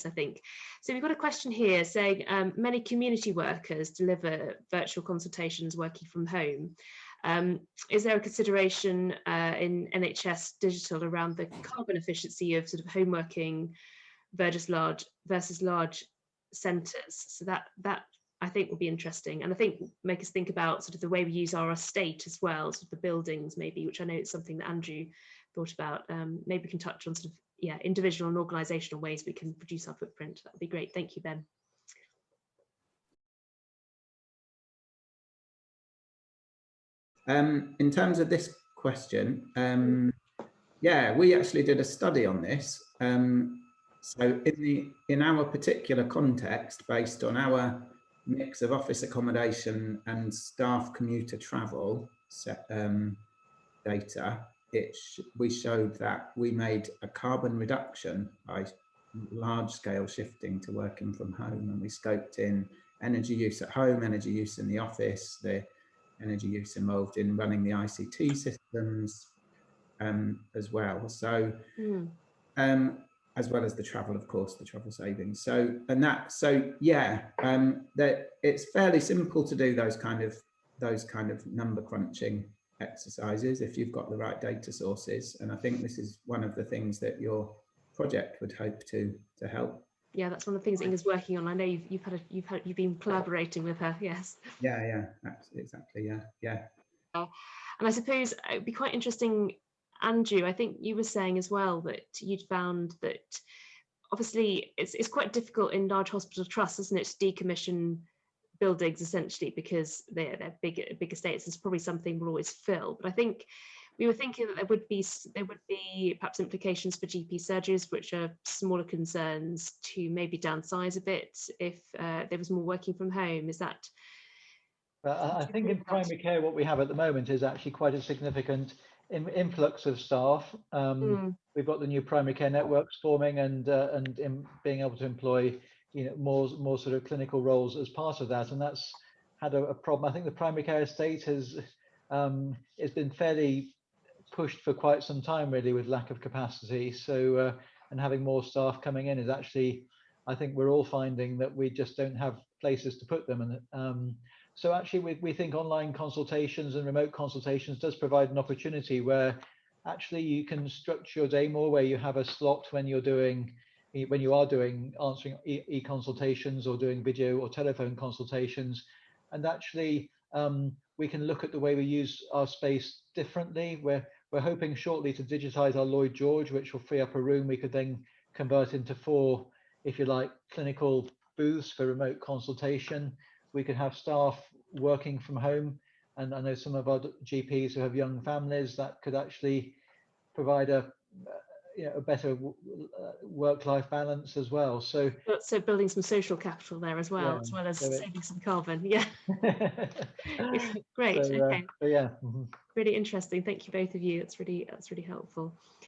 I think. So we've got a question here saying many community workers deliver virtual consultations working from home. Is there a consideration in NHS digital around the carbon efficiency of sort of home working versus large centres? So that I think will be interesting, and I think make us think about sort of the way we use our estate as well, sort of the buildings maybe, which I know is something that Andrew thought about. Maybe we can touch on sort of individual and organisational ways we can reduce our footprint. That would be great. Thank you, Ben. In terms of this question, yeah, we actually did a study on this. So in our particular context, based on our mix of office accommodation and staff commuter travel data, we showed that we made a carbon reduction by large-scale shifting to working from home, and we scoped in energy use at home, energy use in the office, the energy use involved in running the ICT systems as well. So, as well as the travel, of course, the travel savings. So, yeah, that it's fairly simple to do those kind of number crunching exercises if you've got the right data sources. And I think this is one of the things that your project would hope to help. Yeah, that's one of the things Inga's working on. I know you've been collaborating with her. Yes. Yeah, exactly. Yeah. And I suppose it'd be quite interesting, Andrew, I think you were saying as well that you'd found that obviously it's quite difficult in large hospital trusts, isn't it, to decommission buildings essentially because they're big estates. It's probably something we'll always fill. But I think we were thinking that there would be perhaps implications for GP surgeries, which are smaller concerns, to maybe downsize a bit if there was more working from home. Is that? I think in primary care, what we have at the moment is actually quite a significant influx of staff. We've got the new primary care networks forming, and in being able to employ more sort of clinical roles as part of that, and that's had a problem. I think the primary care estate has it's been fairly pushed for quite some time, really, with lack of capacity. So and having more staff coming in is actually, I think we're all finding that we just don't have places to put them. And so actually we think online consultations and remote consultations does provide an opportunity where actually you can structure your day more, where you have a slot when you are doing answering e-consultations or doing video or telephone consultations. And actually we can look at the way we use our space differently. We're hoping shortly to digitize our Lloyd George, which will free up a room we could then convert into 4, if you like, clinical booths for remote consultation. We could have staff working from home, and I know some of our GPs who have young families, that could actually provide a better work-life balance as well. So building some social capital there as well, as well as saving some carbon. Yeah. Great. Okay. Yeah. Really interesting. Thank you, both of you. That's really helpful.